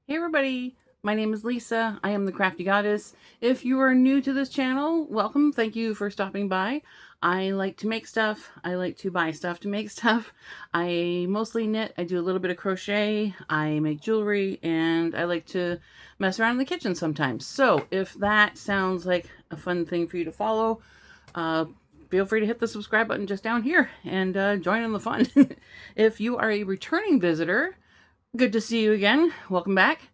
Hey everybody, my name is Lisa. I am the Crafty Goddess. If you are new to this channel, welcome. Thank you for stopping by. I like to make stuff. I like to buy stuff to make stuff. I mostly knit. I do a little bit of crochet. I make jewelry, and I like to mess around in the kitchen sometimes. So if that sounds like a fun thing for you to follow, uh, feel free to hit the subscribe button just down here and join in the fun. If you are a returning visitor, good to see you again. Welcome back.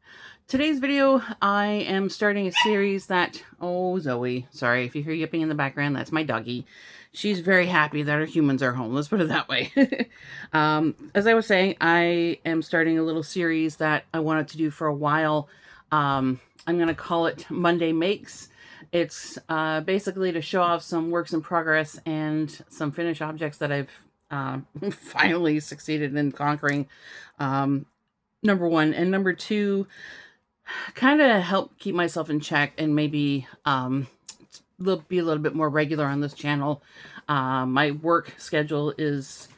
Today's video, I am starting a series that, oh, Zoe, sorry if you hear yipping in the background, that's my doggie. She's very happy that her humans are home. Let's put it that way. As I was saying, I am starting a little series that I wanted to do for a while. I'm going to call it Monday Makes. It's basically to show off some works in progress and some finished objects that I've finally succeeded in conquering. Number one. And number two, kind of help keep myself in check and maybe be a little bit more regular on this channel. My work schedule is,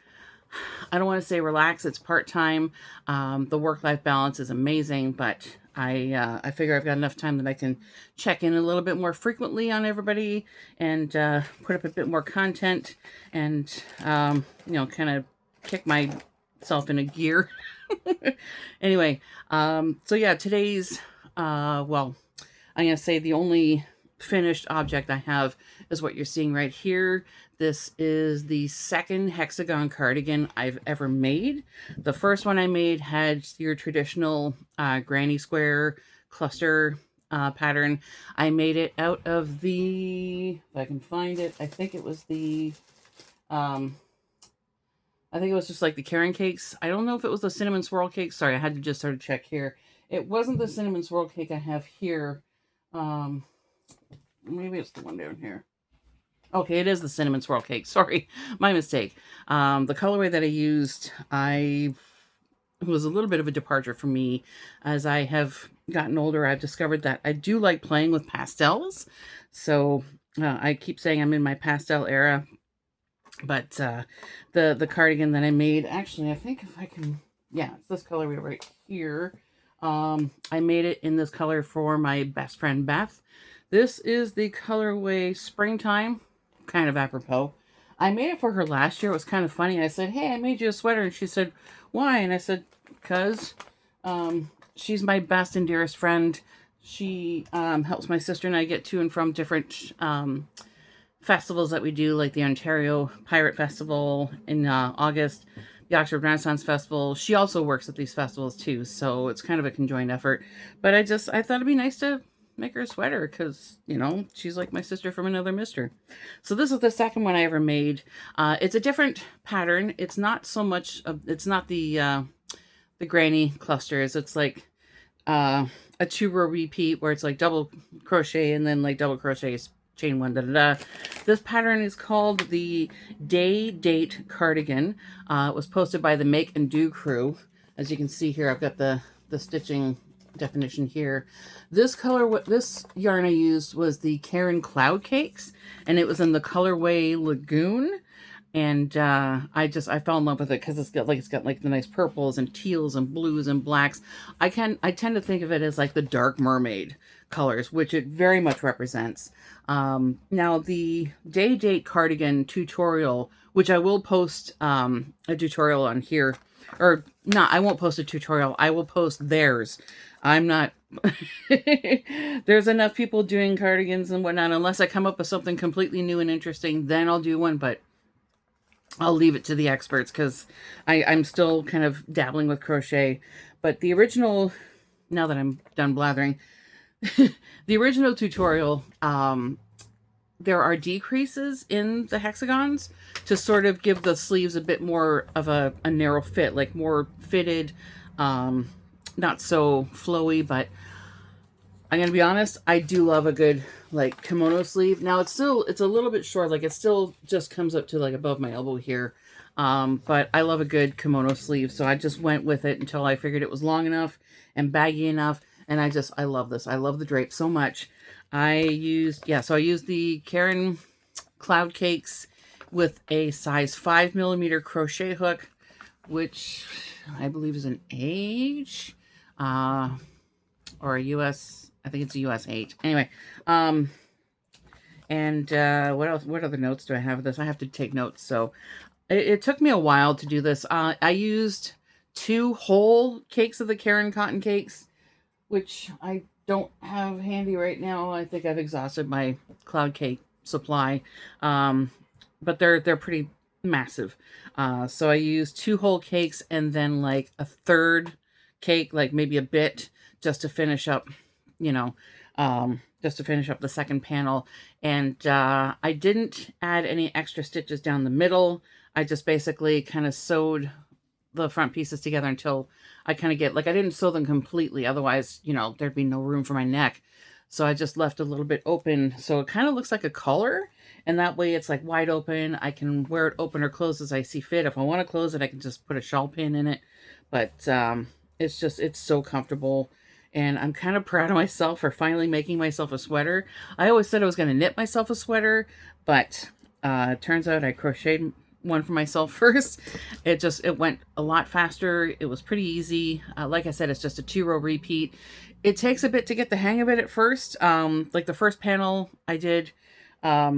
I don't want to say relaxed, it's part-time. The work-life balance is amazing, but I figure I've got enough time that I can check in a little bit more frequently on everybody and put up a bit more content and, kind of kick myself in a gear. Anyway, so yeah, today's, well, I'm going to say the only finished object I have is what you're seeing right here. This is the second hexagon cardigan I've ever made. The first one I made had your traditional granny square cluster pattern. I made it out of the, if I can find it, I think it was the, I think it was just like the Caron cakes. I don't know if it was the cinnamon swirl cake. Sorry, I had to just sort of check here. It wasn't the cinnamon swirl cake I have here. Um, Maybe it's the one down here. Okay, it is the cinnamon swirl cake. Sorry, my mistake. The colorway that I used, I was a little bit of a departure for me. As I have gotten older, I've discovered that I do like playing with pastels. So I keep saying I'm in my pastel era. But the cardigan that I made, actually, I think if I can, yeah, it's this colorway right here. I made it in this color for my best friend Beth. This is the colorway Springtime, kind of apropos. I made it for her last year. It was kind of funny. I said, hey, I made you a sweater. And she said, why? And I said, because she's my best and dearest friend. She helps my sister and I get to and from different festivals that we do, like the Ontario Pirate Festival in August, the Oxford Renaissance Festival. She also works at these festivals too, so it's kind of a conjoined effort. But I thought it'd be nice to make her a sweater because, she's like my sister from another mister. So this is the second one I ever made. It's a different pattern. It's not so much, it's not the granny clusters. It's like a 2-row repeat where it's like double crochet and then like double crochet, chain one, da da da. This pattern is called the Day Date Cardigan. It was posted by the Make and Do crew. As you can see here, I've got the stitching definition here. This yarn I used was the Caron Cloud Cakes, and it was in the colorway Lagoon. And I fell in love with it because it's got like the nice purples and teals and blues and blacks. I tend to think of it as like the dark mermaid colors, which it very much represents. Now the Day Date cardigan tutorial, which I will post a tutorial on here, or not, I won't post a tutorial. I will post theirs. I'm not. There's enough people doing cardigans and whatnot. Unless I come up with something completely new and interesting, then I'll do one. But I'll leave it to the experts because I'm still kind of dabbling with crochet. But the original, now that I'm done blathering, the original tutorial, there are decreases in the hexagons to sort of give the sleeves a bit more of a narrow fit, like more fitted, not so flowy, but I'm going to be honest, I do love a good like kimono sleeve. Now it's a little bit short, like it still just comes up to like above my elbow here. But I love a good kimono sleeve, so I just went with it until I figured it was long enough and baggy enough. And I love this. I love the drape so much. I used the Caron Cloud Cakes with a size 5mm crochet hook, which I believe is an H. or a US, I think it's a US 8. Anyway, and what else? What other notes do I have of this? I have to take notes. So it took me a while to do this. I used 2 whole cakes of the Karen cotton cakes, which I don't have handy right now. I think I've exhausted my cloud cake supply. But they're pretty massive. So I used 2 whole cakes and then like a third cake, like maybe a bit, just to finish up, you know, just to finish up the second panel. And I didn't add any extra stitches down the middle. I just basically kind of sewed the front pieces together until I kind of get, like, I didn't sew them completely. Otherwise, you know, there'd be no room for my neck. So I just left a little bit open. So it kind of looks like a collar. And that way it's like wide open. I can wear it open or closed as I see fit. If I want to close it, I can just put a shawl pin in it. But it's so comfortable. And I'm kind of proud of myself for finally making myself a sweater. I always said I was going to knit myself a sweater, but it turns out I crocheted one for myself first. It went a lot faster. It was pretty easy. Like I said, it's just a 2-row repeat. It takes a bit to get the hang of it at first. Like the first panel I did, I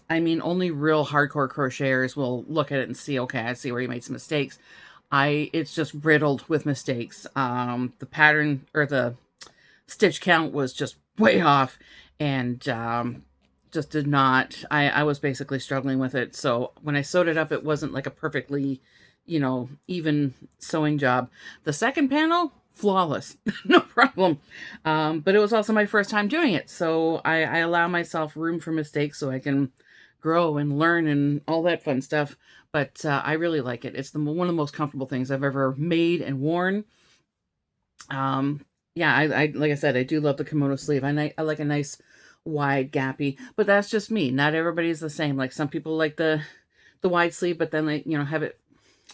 mean, only real hardcore crocheters will look at it and see, okay, I see where you made some mistakes. It's just riddled with mistakes. The pattern or the stitch count was just way off, and just did not, I was basically struggling with it. So when I sewed it up, it wasn't like a perfectly, you know, even sewing job. The second panel, flawless, no problem. But it was also my first time doing it. So I allow myself room for mistakes so I can grow and learn and all that fun stuff. But I really like it. It's one of the most comfortable things I've ever made and worn. Yeah, I like I said, I do love the kimono sleeve. I like a nice wide gappy, but that's just me. Not everybody's the same. Like some people like the wide sleeve, but then they, you know, have it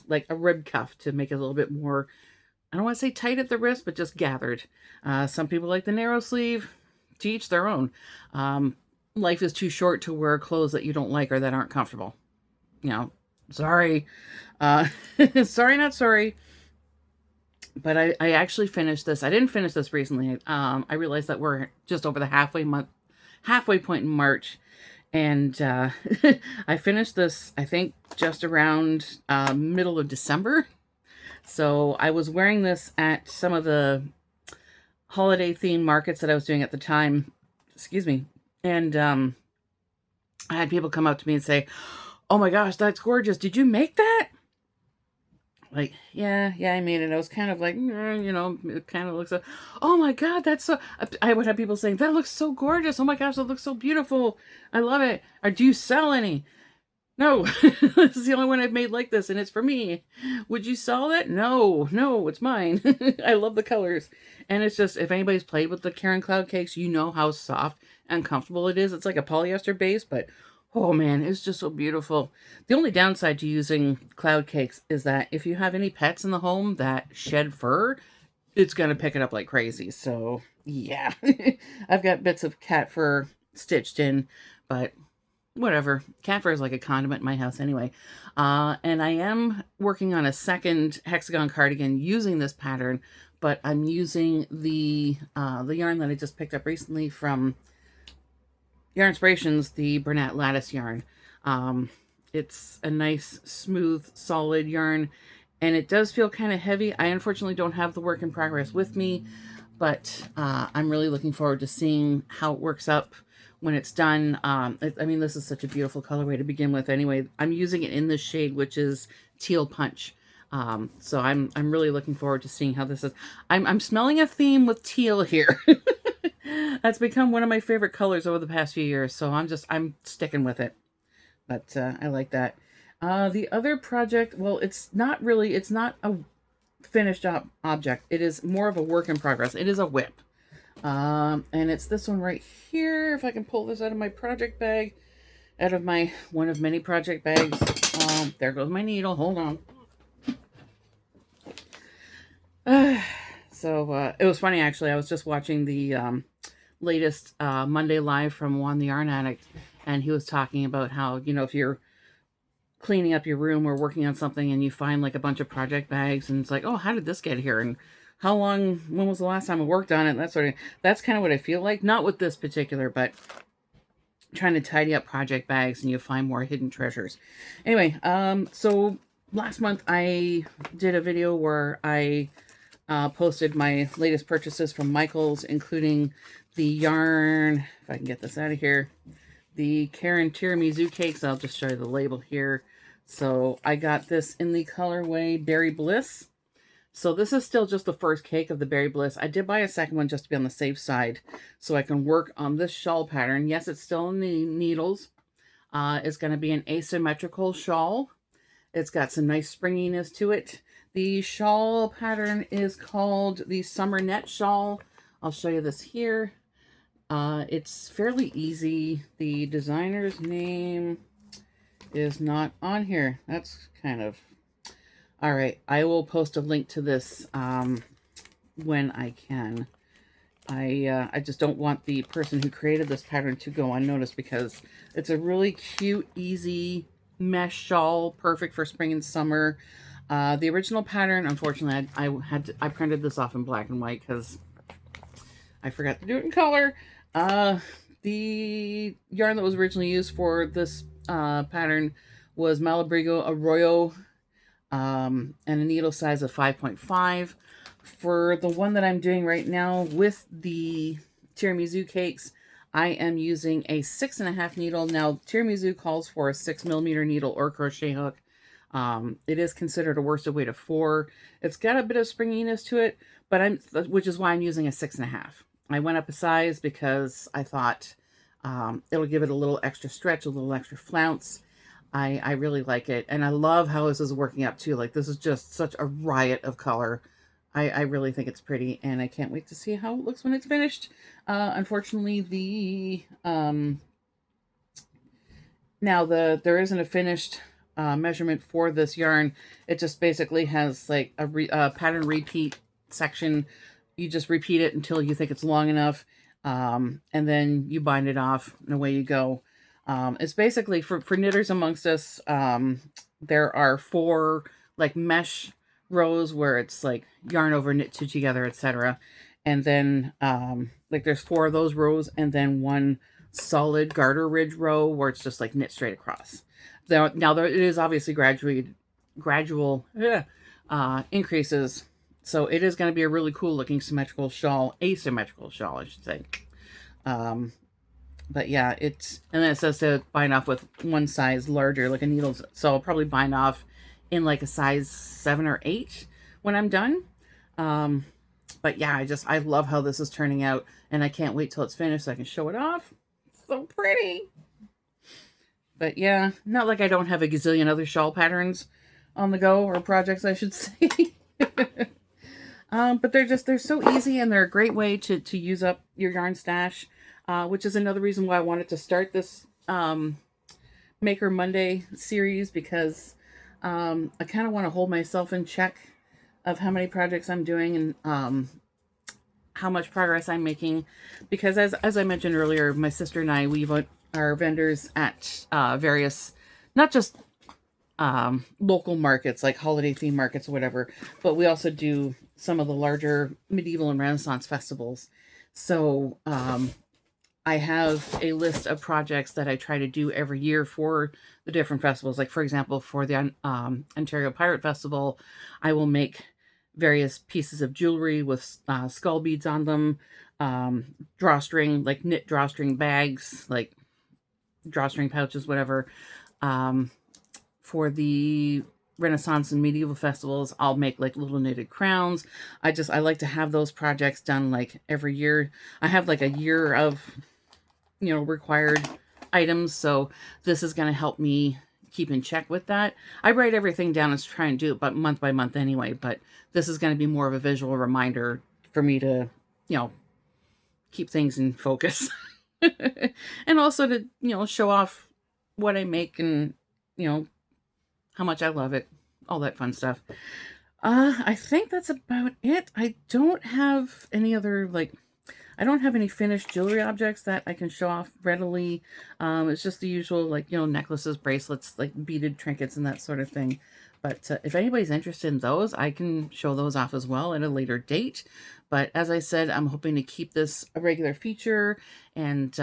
like a rib cuff to make it a little bit more, I don't want to say tight at the wrist, but just gathered. Some people like the narrow sleeve. To each their own. Life is too short to wear clothes that you don't like or that aren't comfortable. You know, sorry. Sorry, not sorry. But I actually finished this. I didn't finish this recently. I realized that we're just over the halfway point in March. And I finished this, I think, just around middle of December. So I was wearing this at some of the holiday themed markets that I was doing at the time. Excuse me. And I had people come up to me and say, "Oh my gosh, that's gorgeous. Did you make that?" Like, yeah, I made it. I was kind of like, you know, it kind of looks, oh my God, that's so, I would have people saying, that looks so gorgeous. Oh my gosh, that looks so beautiful. I love it. Or do you sell any? No, this is the only one I've made like this, and it's for me. Would you sell it? No, it's mine. I love the colors. And it's just, if anybody's played with the Caron Cloud Cakes, you know how soft and comfortable it is. It's like a polyester base, but oh man, it's just so beautiful. The only downside to using Cloud Cakes is that if you have any pets in the home that shed fur, it's going to pick it up like crazy. So yeah, I've got bits of cat fur stitched in, but whatever. Cat fur is like a condiment in my house anyway. And I am working on a second hexagon cardigan using this pattern, but I'm using the yarn that I just picked up recently from Yarn Inspirations, the Bernat Lattice yarn. It's a nice, smooth, solid yarn, and it does feel kind of heavy. I unfortunately don't have the work in progress with me, but I'm really looking forward to seeing how it works up when it's done. I mean, this is such a beautiful colorway to begin with anyway. I'm using it in this shade, which is Teal Punch. So I'm really looking forward to seeing how this is. I'm smelling a theme with teal here. That's become one of my favorite colors over the past few years, so I'm sticking with it. But I like that. The other project, well, it's not a finished object. It is more of a work in progress. It is a whip. And it's this one right here. If I can pull this out of my project bag, out of my one of many project bags. There goes my needle. Hold on. So it was funny, actually. I was just watching the latest Monday Live from Juan the Yarn Addict, and he was talking about how, you know, if you're cleaning up your room or working on something and you find like a bunch of project bags and it's like, oh, how did this get here? And how long, when was the last time I worked on it, that sort of, that's kind of what I feel like. Not with this particular, but trying to tidy up project bags and you find more hidden treasures. Anyway, so last month I did a video where I posted my latest purchases from Michaels, including the yarn, if I can get this out of here, the Caron Tiramisu cakes. I'll just show you the label here. So I got this in the colorway Berry Bliss. So this is still just the first cake of the Berry Bliss. I did buy a second one just to be on the safe side so I can work on this shawl pattern. Yes, it's still in the needles. It's going to be an asymmetrical shawl. It's got some nice springiness to it. The shawl pattern is called the Summer Net Shawl. I'll show you this here. It's fairly easy. The designer's name is not on here. That's kind of... All right, I will post a link to this when I can. I just don't want the person who created this pattern to go unnoticed because it's a really cute, easy mesh shawl, perfect for spring and summer. The original pattern, unfortunately, I printed this off in black and white because I forgot to do it in color. The yarn that was originally used for this pattern was Malabrigo Arroyo, and a needle size of 5.5. For the one that I'm doing right now with the tiramisu cakes, I am using a 6.5 needle. Now, tiramisu calls for a 6mm needle or crochet hook. It is considered a worsted weight of 4. It's got a bit of springiness to it, but which is why I'm using a 6.5. I went up a size because I thought it'll give it a little extra stretch, a little extra flounce. I really like it, and I love how this is working up too. Like, this is just such a riot of color. I really think it's pretty, and I can't wait to see how it looks when it's finished. Unfortunately, there isn't a finished measurement for this yarn. It just basically has like a pattern repeat section. You just repeat it until you think it's long enough, and then you bind it off, and away you go. It's basically for knitters amongst us. There are 4 like mesh rows where it's like yarn over knit 2 together, etc. And then like there's 4 of those rows, and then 1 solid garter ridge row where it's just like knit straight across. Now there it is obviously gradual increases. So it is going to be a really cool looking asymmetrical shawl, I should say. But yeah, and then it says to bind off with 1 size larger, like a needle. So I'll probably bind off in like a size 7 or 8 when I'm done. But yeah, I love how this is turning out, and I can't wait till it's finished so I can show it off. It's so pretty. But yeah, not like I don't have a gazillion other shawl patterns on the go, or projects, I should say. But they're so easy, and they're a great way to use up your yarn stash. Which is another reason why I wanted to start this Maker Monday series, because I kind of want to hold myself in check of how many projects I'm doing and how much progress I'm making. Because as I mentioned earlier, my sister and I, we are vendors at various, not just local markets like holiday theme markets or whatever, but we also do some of the larger medieval and Renaissance festivals. So I have a list of projects that I try to do every year for the different festivals. Like, for example, for the Ontario Pirate Festival, I will make various pieces of jewelry with skull beads on them, drawstring, like knit drawstring bags, like drawstring pouches, whatever. For the Renaissance and medieval festivals, I'll make like little knitted crowns. I like to have those projects done like every year. I have like a year of required items, so this is going to help me keep in check with that. I write everything down and try and do it but month by month anyway, but this is going to be more of a visual reminder for me to keep things in focus. And also to show off what I make and how much I love it, all that fun stuff. I think that's about it. I don't have any other I don't have any finished jewelry objects that I can show off readily. It's just the usual, necklaces, bracelets, like beaded trinkets and that sort of thing. But if anybody's interested in those, I can show those off as well at a later date. But as I said, I'm hoping to keep this a regular feature. And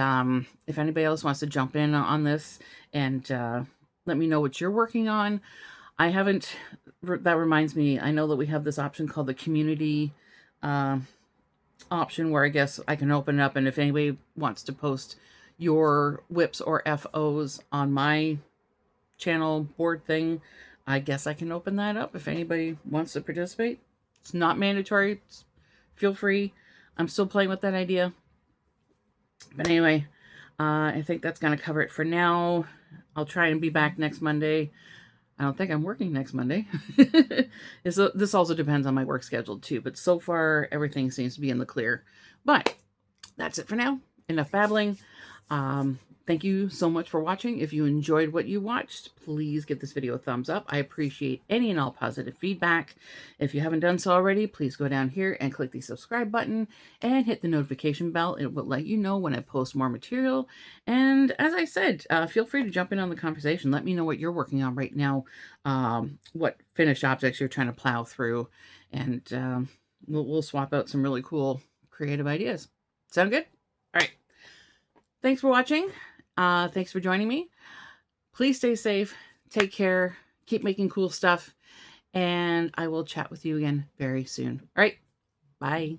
if anybody else wants to jump in on this and let me know what you're working on. I haven't, that reminds me, I know that we have this option called the community option where I guess I can open it up. And if anybody wants to post your WIPs or FOs on my channel board thing, I guess I can open that up if anybody wants to participate. It's not mandatory. Feel free. I'm still playing with that idea. But anyway, I think that's going to cover it for now. I'll try and be back next Monday. I don't think I'm working next Monday. This also depends on my work schedule too, but so far everything seems to be in the clear. But that's it for now. Enough babbling. Thank you so much for watching. If you enjoyed what you watched, please give this video a thumbs up. I appreciate any and all positive feedback. If you haven't done so already, please go down here and click the subscribe button and hit the notification bell. It will let you know when I post more material. And as I said, feel free to jump in on the conversation. Let me know what you're working on right now, what finished objects you're trying to plow through, and we'll swap out some really cool creative ideas. Sound good? All right. Thanks for watching. Thanks for joining me. Please stay safe. Take care. Keep making cool stuff. And I will chat with you again very soon. All right. Bye.